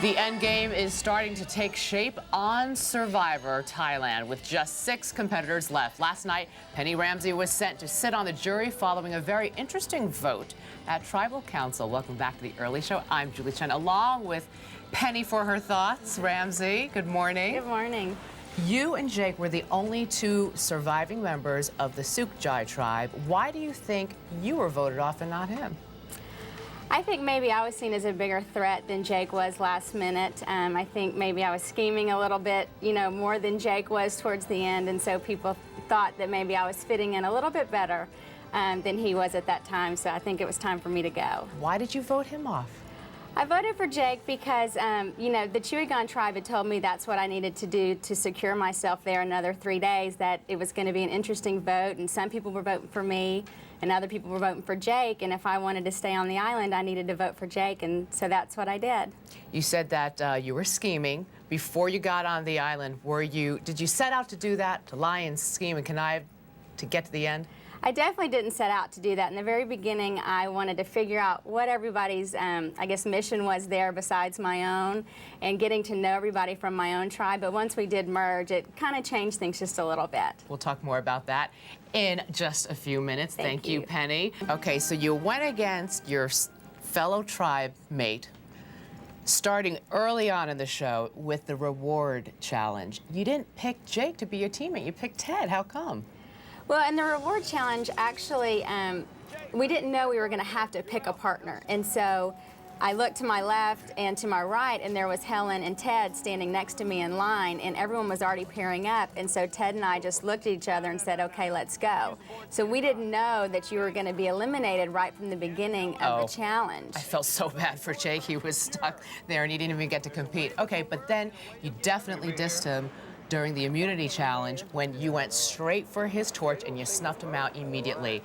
The end game is starting to take shape on Survivor Thailand with just 6 competitors left. Last night, Penny Ramsey was sent to sit on the jury following a very interesting vote at Tribal Council. Welcome back to the early show. I'm Julie Chen, along with Penny for her thoughts. Ramsey, good morning. Good morning. You and Jake were the only 2 surviving members of the Sukjai tribe. Why do you think you were voted off and not him? I think maybe I was seen as a bigger threat than Jake was last minute. I think maybe I was scheming a little bit, more than Jake was towards the end, and so people thought that maybe I was fitting in a little bit better than he was at that time, so I think it was time for me to go. Why did you vote him off? I voted for Jake because, the Chuigan tribe had told me that's what I needed to do to secure myself there another 3 days, that it was going to be an interesting vote, and some people were voting for me, and other people were voting for Jake, and if I wanted to stay on the island, I needed to vote for Jake, and so that's what I did. You said that you were scheming before you got on the island. Did you set out to do that, to lie and scheme and connive to get to the end? I definitely didn't set out to do that. In the very beginning, I wanted to figure out what everybody's, mission was there besides my own, and getting to know everybody from my own tribe. But once we did merge, it kind of changed things just a little bit. We'll talk more about that in just a few minutes. Thank you, Penny. Okay, so you went against your fellow tribe mate, starting early on in the show with the reward challenge. You didn't pick Jake to be your teammate. You picked Ted. How come? Well, in the reward challenge, actually, we didn't know we were going to have to pick a partner. And so I looked to my left and to my right, and there was Helen and Ted standing next to me in line, and everyone was already pairing up. And so Ted and I just looked at each other and said, okay, let's go. So we didn't know that you were going to be eliminated right from the beginning of the challenge. I felt so bad for Jake. He was stuck there, and he didn't even get to compete. Okay, but then you definitely dissed him during the immunity challenge when you went straight for his torch and you snuffed him out immediately.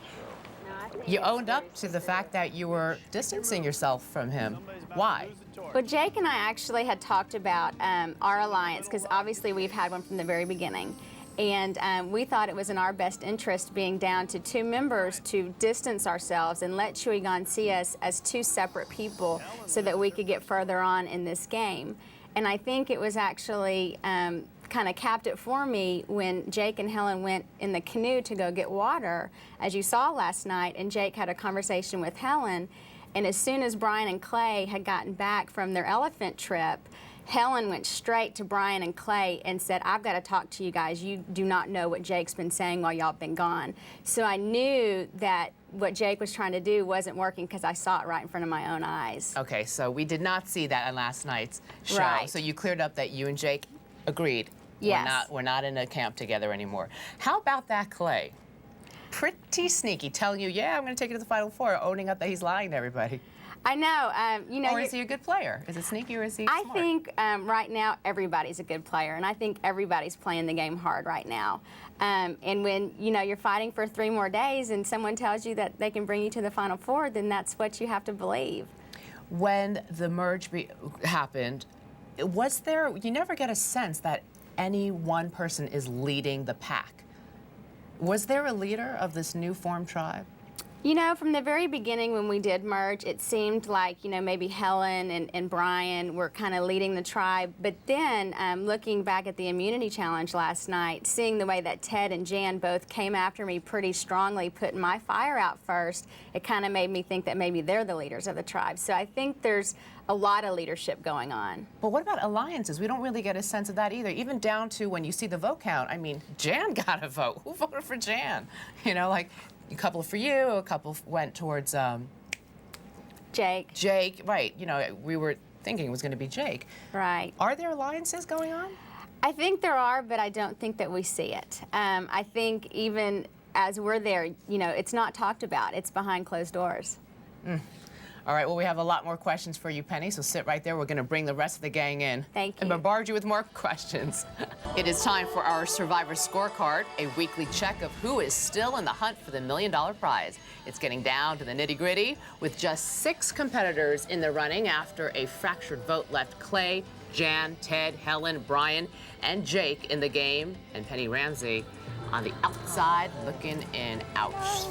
You owned up to the fact that you were distancing yourself from him. Why? Well, Jake and I actually had talked about our alliance, because obviously we've had one from the very beginning. And we thought it was in our best interest, being down to 2 members, to distance ourselves and let Chuigan see us as 2 separate people so that we could get further on in this game. And I think it was actually kind of capped it for me when Jake and Helen went in the canoe to go get water, as you saw last night, and Jake had a conversation with Helen, and as soon as Brian and Clay had gotten back from their elephant trip, Helen went straight to Brian and Clay and said, I've got to talk to you guys. You do not know what Jake's been saying while y'all been gone. So I knew that what Jake was trying to do wasn't working, because I saw it right in front of my own eyes. Okay, so we did not see that on last night's show. Right. So you cleared up that you and Jake agreed. Yes. We're not in a camp together anymore. How about that Clay? Pretty sneaky, telling you, yeah, I'm going to take you to the Final Four, owning up that he's lying to everybody. I know. Or is he a good player? Is it sneaky, or is he smart? I think right now everybody's a good player, and I think everybody's playing the game hard right now. And when you're fighting for 3 more days, and someone tells you that they can bring you to the Final Four, then that's what you have to believe. When the merge happened, was there? You never get a sense that any one person is leading the pack. Was there a leader of this new formed tribe? From the very beginning when we did merge, it seemed like, maybe Helen and Brian were kind of leading the tribe. But then, looking back at the immunity challenge last night, seeing the way that Ted and Jan both came after me pretty strongly, putting my fire out first, it kind of made me think that maybe they're the leaders of the tribe. So I think there's a lot of leadership going on. But what about alliances? We don't really get a sense of that either, even down to when you see the vote count. I mean, Jan got a vote. Who voted for Jan? Like, a couple for you, a couple went towards Jake. Jake, right. We were thinking it was going to be Jake. Right. Are there alliances going on? I think there are, but I don't think that we see it. I think even as we're there, it's not talked about. It's behind closed doors. All right, well, we have a lot more questions for you, Penny, so sit right there. We're going to bring the rest of the gang in. Thank you. And bombard you with more questions. It is time for our Survivor Scorecard, a weekly check of who is still in the hunt for the $1 million prize. It's getting down to the nitty-gritty, with just 6 competitors in the running after a fractured vote left Clay, Jan, Ted, Helen, Brian, and Jake in the game, and Penny Ramsey on the outside looking in. Ouch.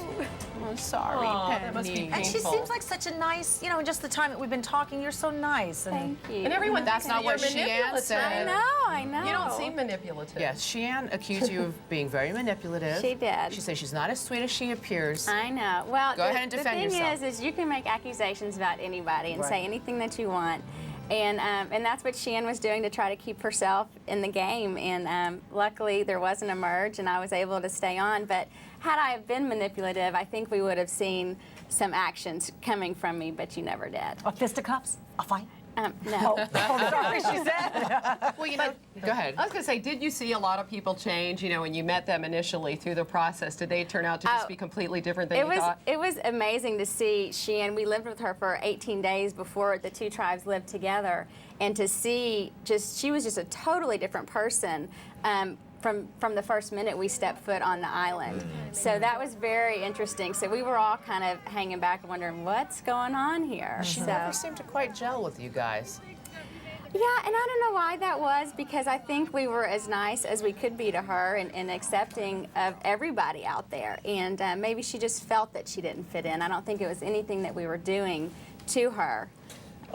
I'm sorry, Aw, Penny. that must be And she painful. seems like such a nice, you know, in just the time that we've been talking, you're so nice. Thank you. And everyone That's thinks not that what you're Sheehan manipulative. said. I know. You don't seem manipulative. Yes, Sheehan accused you of being very manipulative. She did. She said she's not as sweet as she appears. I know. Well, Go ahead and defend the thing yourself. is you can make accusations about anybody and Right. say anything that you want. And that's what Sheehan was doing to try to keep herself in the game. And luckily, there wasn't a merge, and I was able to stay on. But had I have been manipulative, I think we would have seen some actions coming from me, but you never did. A fisticuffs? A fight? No. Oh, sorry, she said. Well, you know, go ahead. I was going to say, did you see a lot of people change, you know, when you met them initially through the process? Did they turn out to just be completely different than you thought? It was amazing to see Sheehan. We lived with her for 18 days before the two tribes lived together, and to see she was just a totally different person from the first minute we stepped foot on the island. So that was very interesting. So we were all kind of hanging back and wondering what's going on here. She So. never seemed to quite gel with you guys. Yeah, and I don't know why that was, because I think we were as nice as we could be to her and accepting of everybody out there. And maybe she just felt that she didn't fit in. I don't think it was anything that we were doing to her.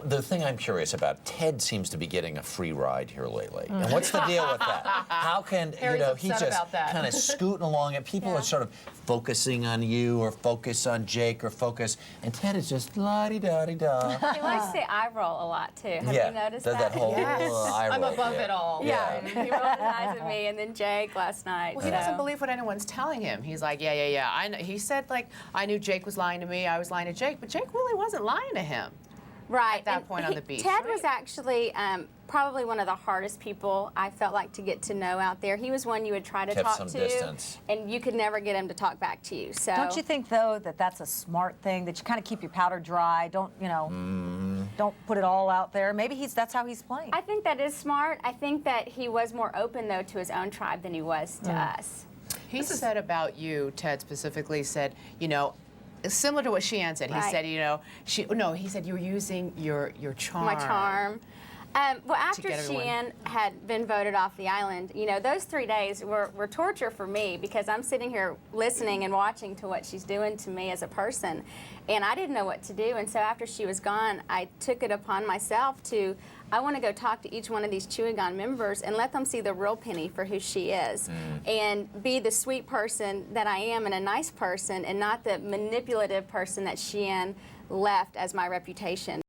The thing I'm curious about, Ted seems to be getting a free ride here lately. And what's the deal with that? How can, Harry's you know, he's upset just about that. kind of scooting along and people Yeah. are sort of focusing on you or focus on Jake or focus, and Ted is just la-di-da-di-da. He likes to eye roll a lot, too. Have you noticed does that whole Yes. eye I'm roll, above yeah. it all. Yeah, he rolled his eyes at me, and then Jake last night. Well, he so. doesn't believe what anyone's telling him. He's like, yeah. I know. He said, like, I knew Jake was lying to me. I was lying to Jake. But Jake really wasn't lying to him. Right. at that and point on the beach, Ted right? was actually probably one of the hardest people I felt like to get to know out there. He was one you would try to Kept talk some to, distance. and you could never get him to talk back to you. So Don't you think, though, that that's a smart thing, that you kind of keep your powder dry, don't, you know, don't put it all out there? Maybe that's how he's playing. I think that is smart. I think that he was more open, though, to his own tribe than he was to us. He said about you, Ted specifically said, you know, similar to what Sheehan said. He Right. said, you know, he said you were using your charm. My charm. Well, after get everyone- Sheehan had been voted off the island, you know, those 3 days were torture for me, because I'm sitting here listening and watching to what she's doing to me as a person, and I didn't know what to do. And so after she was gone, I took it upon myself I want to go talk to each one of these Chewing Gone members and let them see the real Penny for who she is, and be the sweet person that I am and a nice person, and not the manipulative person that Sheehan left as my reputation.